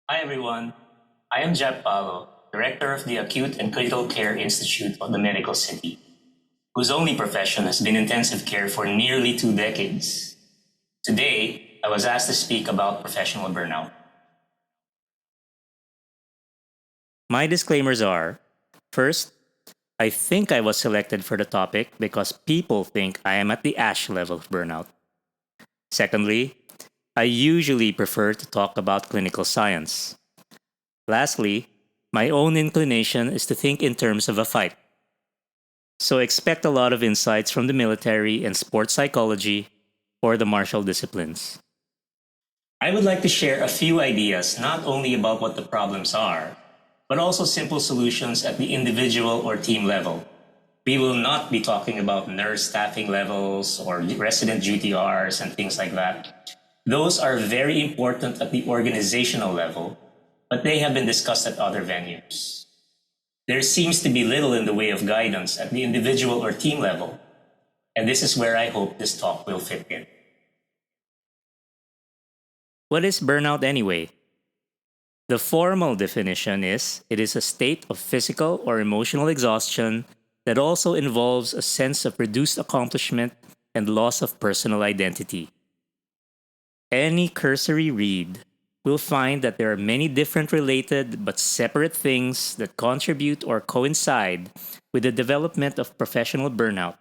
Hi everyone, I am Jeb Palo, Director of the Acute and Critical Care Institute of the Medical City, whose only profession has been intensive care for nearly 2 decades. Today, I was asked to speak about professional burnout. My disclaimers are: first, I think I was selected for the topic because people think I am at the ash level of burnout. Secondly, I usually prefer to talk about clinical science. Lastly, my own inclination is to think in terms of a fight. So expect a lot of insights from the military and sports psychology or the martial disciplines. I would like to share a few ideas not only about what the problems are, but also simple solutions at the individual or team level. We will not be talking about nurse staffing levels or resident GTRs and things like that. Those are very important at the organizational level, but they have been discussed at other venues. There seems to be little in the way of guidance at the individual or team level, and this is where I hope this talk will fit in. What is burnout anyway? The formal definition is it is a state of physical or emotional exhaustion that also involves a sense of reduced accomplishment and loss of personal identity. Any cursory read will find that there are many different related but separate things that contribute or coincide with the development of professional burnout,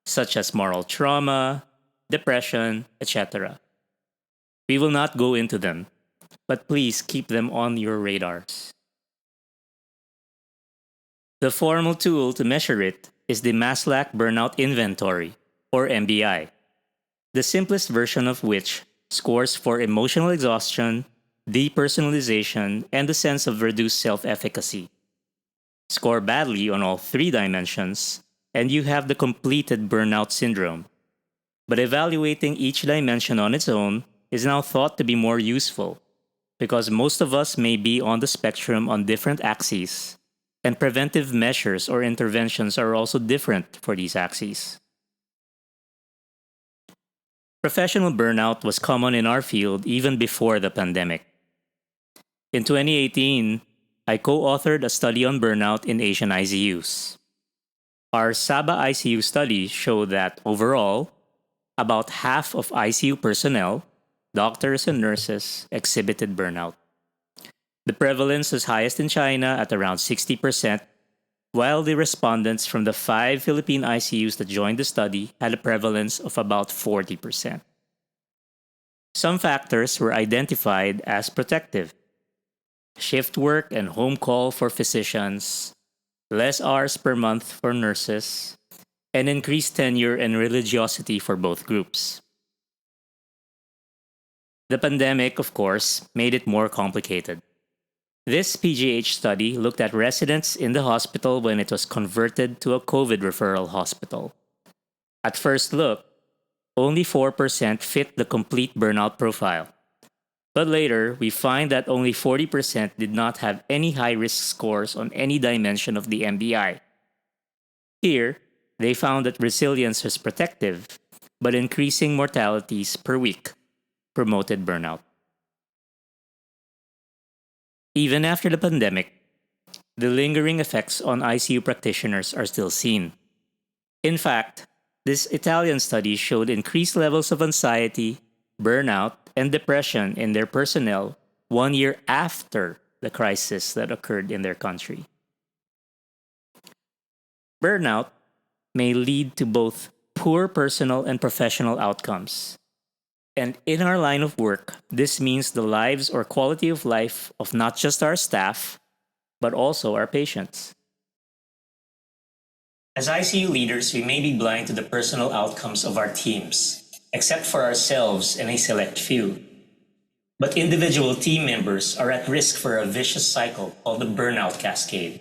such as moral trauma, depression, etc. We will not go into them, but please keep them on your radars. The formal tool to measure it is the Maslach Burnout Inventory, or MBI, the simplest version of which scores for emotional exhaustion, depersonalization, and the sense of reduced self efficacy. Score badly on all three dimensions, and you have the completed burnout syndrome. But evaluating each dimension on its own is now thought to be more useful because most of us may be on the spectrum on different axes, and preventive measures or interventions are also different for these axes. Professional burnout was common in our field even before the pandemic. In 2018, I co authored a study on burnout in Asian ICUs. Our Saba ICU study showed that overall, about half of ICU personnel, doctors and nurses, exhibited burnout. The prevalence is highest in China at around 60%, while the respondents from the 5 Philippine ICUs that joined the study had a prevalence of about 40%. Some factors were identified as protective: shift work and home call for physicians, less hours per month for nurses, and increased tenure and religiosity for both groups. The pandemic, of course, made it more complicated. This PGH study looked at residents in the hospital when it was converted to a COVID referral hospital. At first look, only 4% fit the complete burnout profile. But later, we find that only 40% did not have any high risk scores on any dimension of the MBI. Here, they found that resilience was protective, but increasing mortalities per week promoted burnout. Even after the pandemic, the lingering effects on ICU practitioners are still seen. In fact, this Italian study showed increased levels of anxiety, burnout, and depression in their personnel 1 year after the crisis that occurred in their country. Burnout may lead to both poor personal and professional outcomes. And in our line of work, this means the lives or quality of life of not just our staff, but also our patients. As ICU leaders, we may be blind to the personal outcomes of our teams, except for ourselves and a select few. But individual team members are at risk for a vicious cycle called the burnout cascade.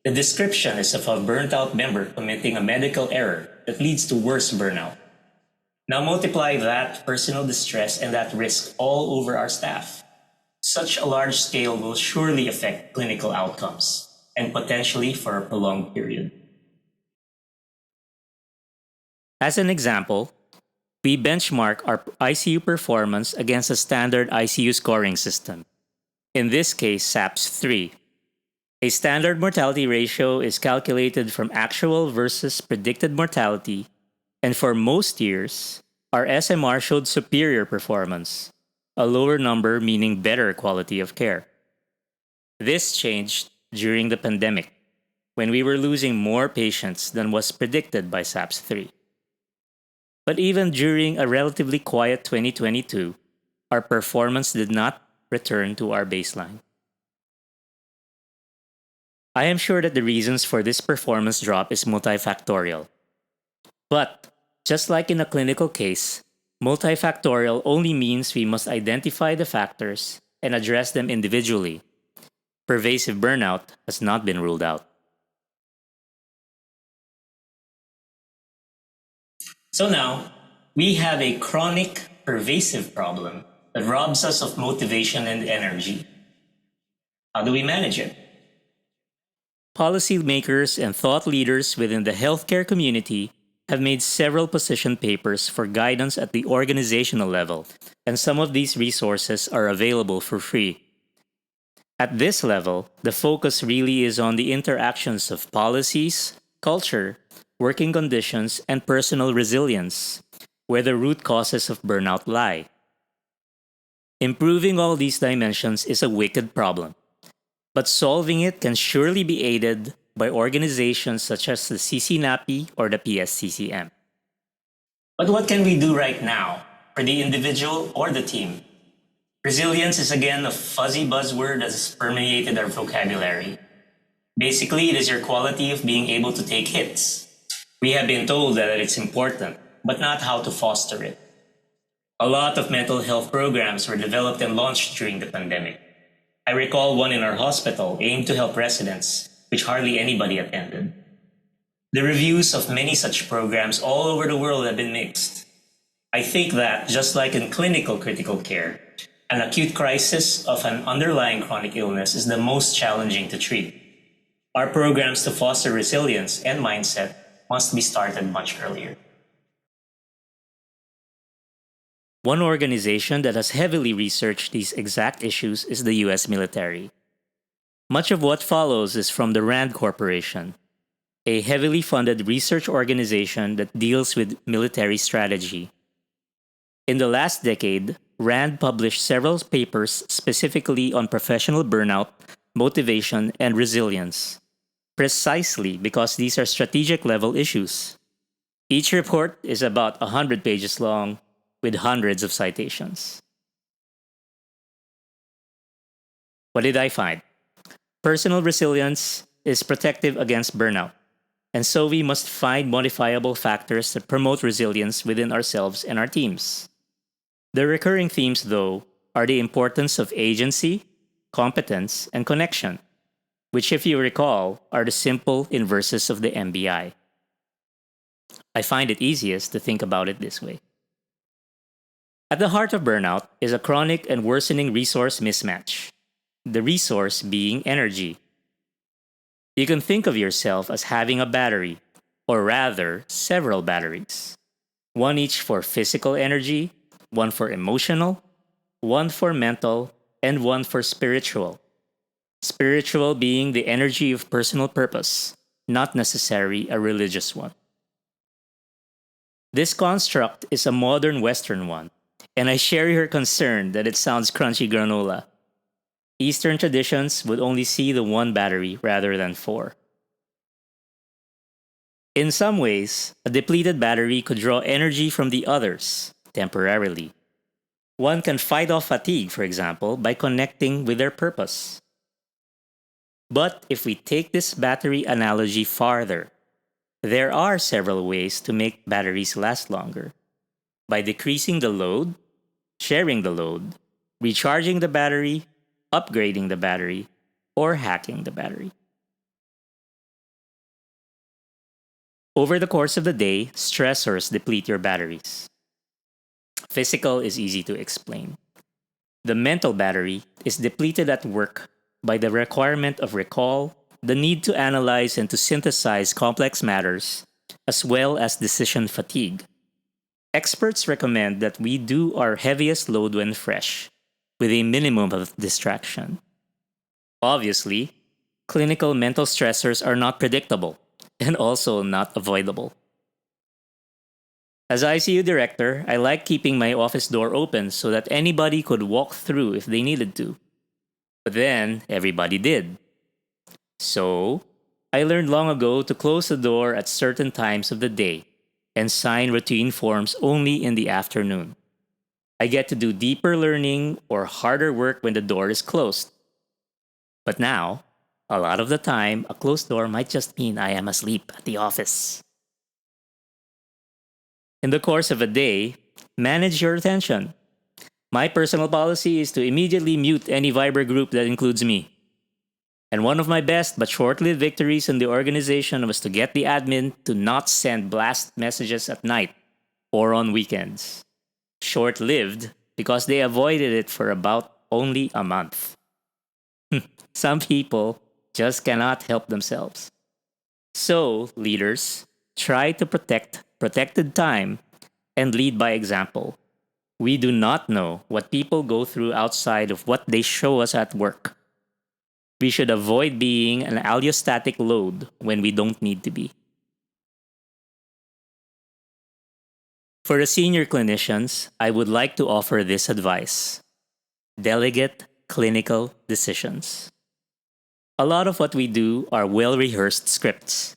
The description is of a burnt out member committing a medical error that leads to worse burnout. Now multiply that personal distress and that risk all over our staff. Such a large scale will surely affect clinical outcomes, and potentially for a prolonged period. As an example, we benchmark our ICU performance against a standard ICU scoring system. in this case SAPS 3. A standard mortality ratio is calculated from actual versus predicted mortality, and for most years, our SMR showed superior performance, a lower number meaning better quality of care. This changed during the pandemic, when we were losing more patients than was predicted by SAPS 3. But even during a relatively quiet 2022, our performance did not return to our baseline. I am sure that the reasons for this performance drop is multifactorial. But, just like in a clinical case, multifactorial only means we must identify the factors and address them individually. Pervasive burnout has not been ruled out. So now, we have a chronic, pervasive problem that robs us of motivation and energy. How do we manage it? Policymakers and thought leaders within the healthcare community have made several position papers for guidance at the organizational level, and some of these resources are available for free. At this level, the focus really is on the interactions of policies, culture, working conditions, and personal resilience, where the root causes of burnout lie. Improving all these dimensions is a wicked problem, but solving it can surely be aided by organizations such as the CCNAPI or the PSCCM. But what can we do right now for the individual or the team? Resilience is again a fuzzy buzzword that has permeated our vocabulary. Basically, it is your quality of being able to take hits. We have been told that it's important, but not how to foster it. A lot of mental health programs were developed and launched during the pandemic. I recall one in our hospital aimed to help residents, which hardly anybody attended. The reviews of many such programs all over the world have been mixed. I think that, just like in clinical critical care, an acute crisis of an underlying chronic illness is the most challenging to treat. Our programs to foster resilience and mindset must be started much earlier. One organization that has heavily researched these exact issues is the US military. Much of what follows is from the RAND Corporation, a heavily funded research organization that deals with military strategy. In the last decade, RAND published several papers specifically on professional burnout, motivation, and resilience, precisely because these are strategic level issues. Each report is about 100 pages long, with hundreds of citations. What did I find? Personal resilience is protective against burnout, and so we must find modifiable factors that promote resilience within ourselves and our teams. The recurring themes, though, are the importance of agency, competence, and connection, which, if you recall, are the simple inverses of the MBI. I find it easiest to think about it this way. At the heart of burnout is a chronic and worsening resource mismatch, the resource being energy. You can think of yourself as having a battery, or rather, several batteries. One each for physical energy, one for emotional, one for mental, and one for spiritual. Spiritual being the energy of personal purpose, not necessarily a religious one. This construct is a modern Western one, and I share your concern that it sounds crunchy granola. Eastern traditions would only see the one battery rather than four. In some ways, a depleted battery could draw energy from the others, temporarily. One can fight off fatigue, for example, by connecting with their purpose. But if we take this battery analogy farther, there are several ways to make batteries last longer. By decreasing the load, sharing the load, recharging the battery, upgrading the battery, or hacking the battery. Over the course of the day, stressors deplete your batteries. Physical is easy to explain. The mental battery is depleted at work by the requirement of recall, the need to analyze and to synthesize complex matters, as well as decision fatigue. Experts recommend that we do our heaviest load when fresh, with a minimum of distraction. Obviously, clinical mental stressors are not predictable and also not avoidable. As ICU director, I like keeping my office door open so that anybody could walk through if they needed to. But then, everybody did. So, I learned long ago to close the door at certain times of the day and sign routine forms only in the afternoon. I get to do deeper learning or harder work when the door is closed. But now, a lot of the time, a closed door might just mean I am asleep at the office. In the course of a day, manage your attention. My personal policy is to immediately mute any Viber group that includes me. And one of my best but short lived victories in the organization was to get the admin to not send blast messages at night or on weekends. Short lived because they avoided it for about only a month. Some people just cannot help themselves. So, leaders, try to protect protected time and lead by example. We do not know what people go through outside of what they show us at work. We should avoid being an allostatic load when we don't need to be. For the senior clinicians, I would like to offer this advice: delegate clinical decisions. A lot of what we do are well rehearsed scripts.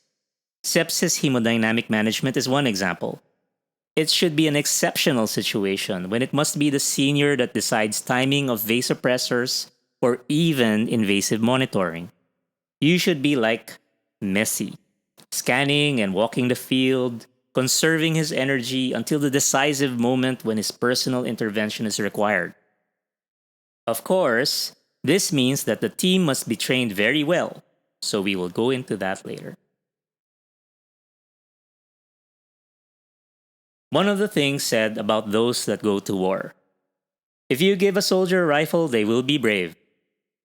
Sepsis hemodynamic management is one example. It should be an exceptional situation when it must be the senior that decides timing of vasopressors or even invasive monitoring. You should be like Messi, scanning and walking the field, conserving his energy until the decisive moment when his personal intervention is required. Of course, this means that the team must be trained very well, so we will go into that later. One of the things said about those that go to war: if you give a soldier a rifle, they will be brave.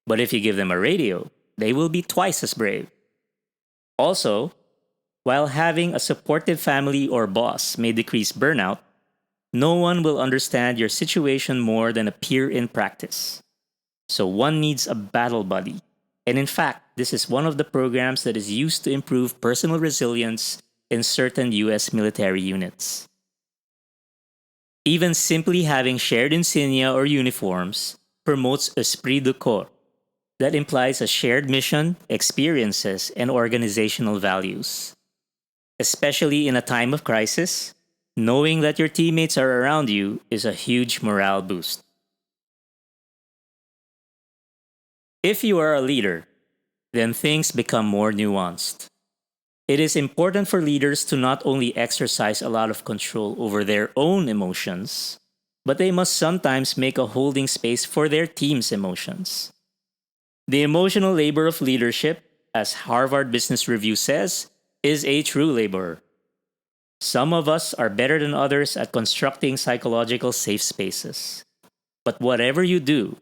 But if you give them a radio, they will be twice as brave. Also, while having a supportive family or boss may decrease burnout, no one will understand your situation more than a peer in practice. So one needs a battle buddy. And in fact, this is one of the programs that is used to improve personal resilience in certain US military units. Even simply having shared insignia or uniforms promotes esprit de corps that implies a shared mission, experiences, and organizational values. Especially in a time of crisis, knowing that your teammates are around you is a huge morale boost. If you are a leader, then things become more nuanced. It is important for leaders to not only exercise a lot of control over their own emotions, but they must sometimes make a holding space for their team's emotions. The emotional labor of leadership, as Harvard Business Review says, is a true labor. Some of us are better than others at constructing psychological safe spaces. But whatever you do,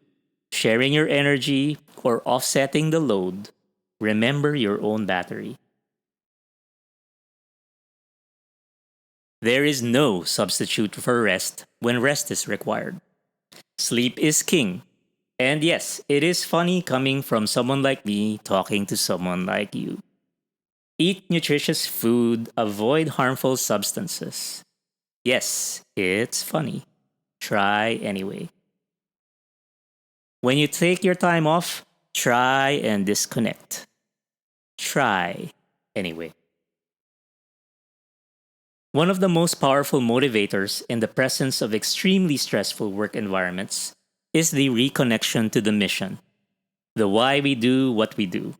sharing your energy or offsetting the load, remember your own battery. There is no substitute for rest when rest is required. Sleep is king. And yes, it is funny coming from someone like me talking to someone like you. Eat nutritious food, avoid harmful substances. Yes, it's funny. Try anyway. When you take your time off, try and disconnect. Try anyway. One of the most powerful motivators in the presence of extremely stressful work environments is the reconnection to the mission, the why we do what we do.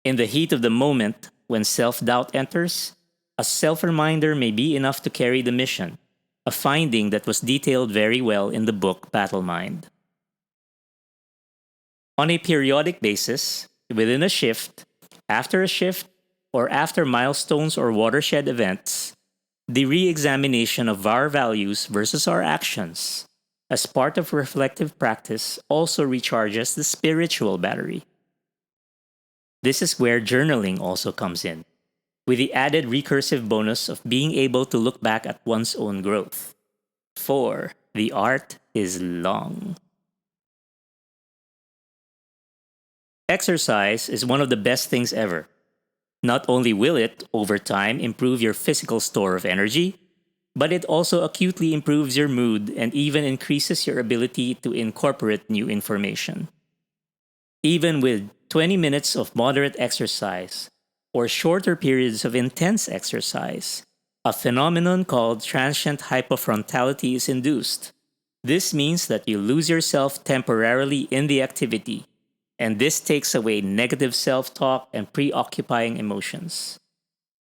In the heat of the moment, when self doubt enters, a self reminder may be enough to carry the mission, a finding that was detailed very well in the book Battle Mind. On a periodic basis, within a shift, or after milestones or watershed events, the re examination of our values versus our actions, as part of reflective practice, also recharges the spiritual battery. This is where journaling also comes in, with the added recursive bonus of being able to look back at one's own growth. For the art is long. Exercise is one of the best things ever. Not only will it, over time, improve your physical store of energy, but it also acutely improves your mood and even increases your ability to incorporate new information. Even with 20 minutes of moderate exercise or shorter periods of intense exercise, a phenomenon called transient hypofrontality is induced. This means that you lose yourself temporarily in the activity, and this takes away negative self talk and preoccupying emotions.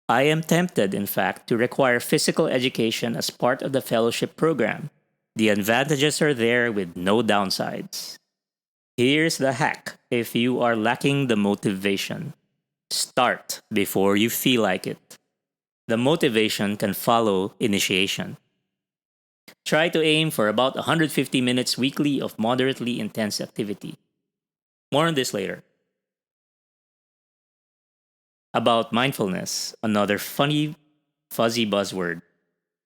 I am tempted, in fact, to require physical education as part of the fellowship program. The advantages are there with no downsides. Here's the hack if you are lacking the motivation: start before you feel like it. The motivation can follow initiation. Try to aim for about 150 minutes weekly of moderately intense activity. More on this later. About mindfulness, another funny, fuzzy buzzword,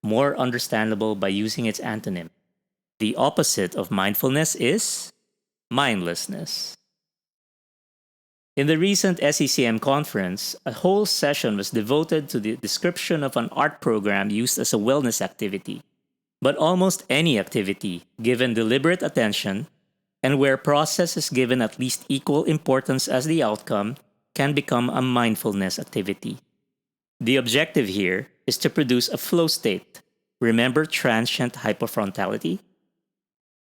more understandable by using its antonym. The opposite of mindfulness is mindlessness. In the recent SECM conference, a whole session was devoted to the description of an art program used as a wellness activity. But almost any activity, given deliberate attention, and where process is given at least equal importance as the outcome, can become a mindfulness activity. The objective here is to produce a flow state. Remember transient hypofrontality?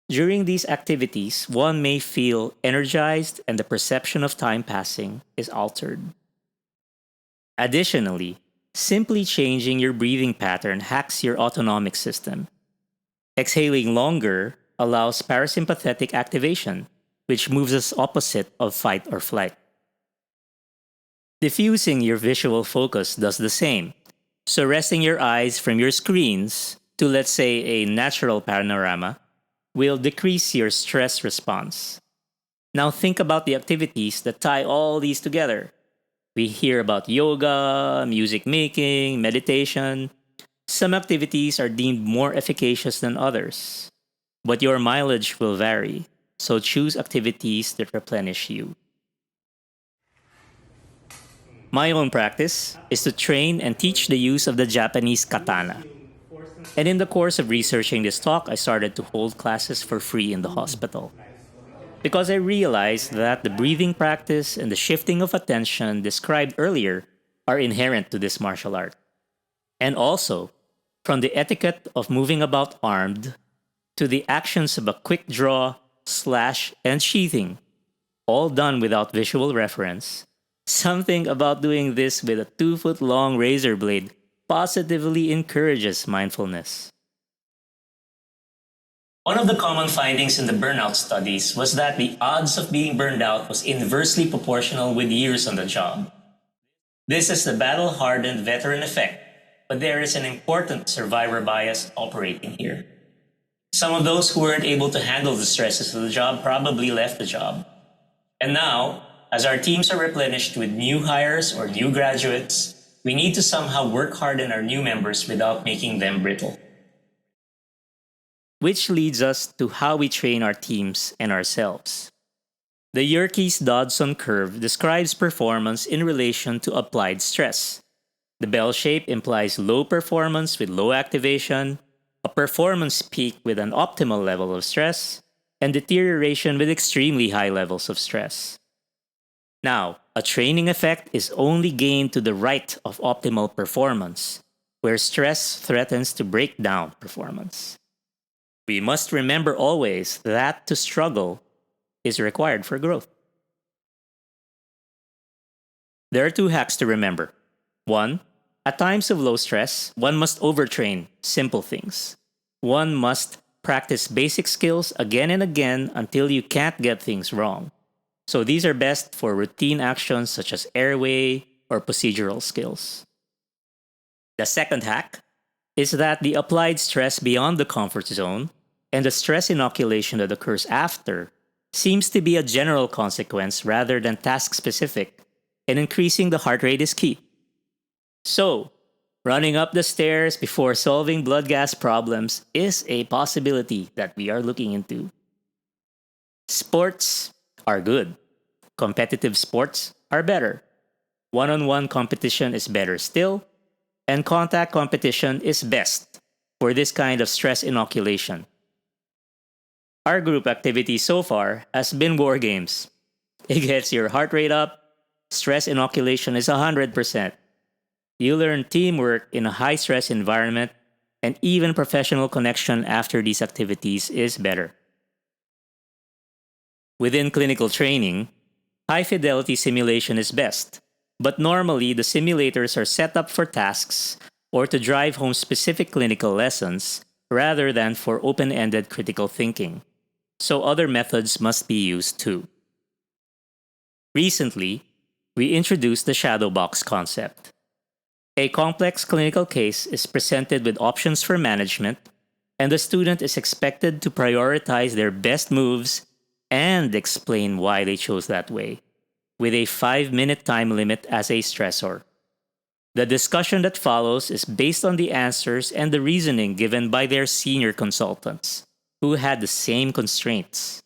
During these activities, one may feel energized and the perception of time passing is altered. Additionally, simply changing your breathing pattern hacks your autonomic system. Exhaling longer allows parasympathetic activation, which moves us opposite of fight or flight. Diffusing your visual focus does the same. So resting your eyes from your screens to, let's say, a natural panorama will decrease your stress response. Now think about the activities that tie all these together. We hear about yoga, music making, meditation. Some activities are deemed more efficacious than others, but your mileage will vary, so choose activities that replenish you. My own practice is to train and teach the use of the Japanese katana. And in the course of researching this talk, I started to hold classes for free in the hospital. Because I realized that the breathing practice and the shifting of attention described earlier are inherent to this martial art. And also, from the etiquette of moving about armed to the actions of a quick draw, slash, and sheathing, all done without visual reference, something about doing this with a 2-foot long razor blade positively encourages mindfulness. One of the common findings in the burnout studies was that the odds of being burned out was inversely proportional with years on the job. This is the battle-hardened veteran effect, but there is an important survivor bias operating here. Some of those who weren't able to handle the stresses of the job probably left the job. And now, as our teams are replenished with new hires or new graduates, we need to somehow work hard on our new members without making them brittle. Which leads us to how we train our teams and ourselves. The Yerkes-Dodson curve describes performance in relation to applied stress. The bell shape implies low performance with low activation, a performance peak with an optimal level of stress, and deterioration with extremely high levels of stress. Now, a training effect is only gained to the right of optimal performance, where stress threatens to break down performance. We must remember always that to struggle is required for growth. There are 2 hacks to remember. 1. At times of low stress, one must overtrain simple things. One must practice basic skills again and again until you can't get things wrong. So these are best for routine actions such as airway or procedural skills. The second hack is that the applied stress beyond the comfort zone and the stress inoculation that occurs after seems to be a general consequence rather than task-specific, and increasing the heart rate is key. So, running up the stairs before solving blood gas problems is a possibility that we are looking into. Sports are good. Competitive sports are better. One on one competition is better still, and contact competition is best for this kind of stress inoculation. Our group activity so far has been war games. It gets your heart rate up, stress inoculation is 100%. You learn teamwork in a high stress environment, and even professional connection after these activities is better. Within clinical training, high fidelity simulation is best, but normally the simulators are set up for tasks or to drive home specific clinical lessons rather than for open ended critical thinking. So other methods must be used too. Recently, we introduced the shadow box concept. A complex clinical case is presented with options for management, and the student is expected to prioritize their best moves and explain why they chose that way, with a 5-minute time limit as a stressor. The discussion that follows is based on the answers and the reasoning given by their senior consultants, who had the same constraints.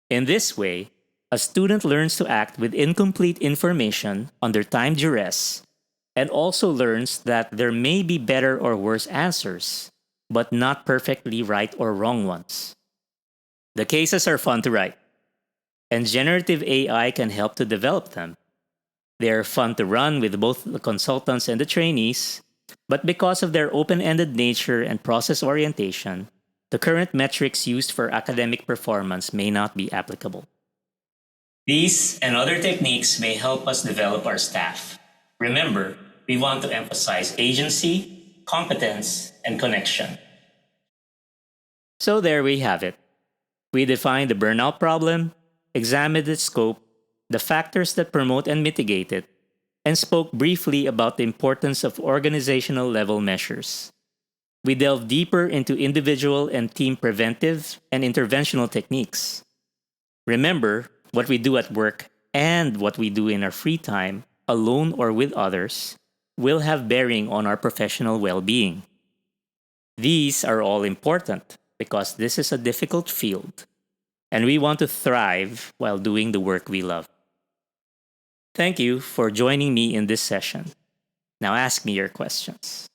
In this way, a student learns to act with incomplete information under time duress and also learns that there may be better or worse answers, but not perfectly right or wrong ones. The cases are fun to write, and generative AI can help to develop them. They are fun to run with both the consultants and the trainees, but because of their open ended nature and process orientation, the current metrics used for academic performance may not be applicable. These and other techniques may help us develop our staff. Remember, we want to emphasize agency, competence, and connection. So there we have it. We defined the burnout problem, examined its scope, the factors that promote and mitigate it, and spoke briefly about the importance of organizational level measures. We delved deeper into individual and team preventive and interventional techniques. Remember, what we do at work and what we do in our free time, alone or with others, will have bearing on our professional well being. These are all important because this is a difficult field, and we want to thrive while doing the work we love. Thank you for joining me in this session. Now ask me your questions.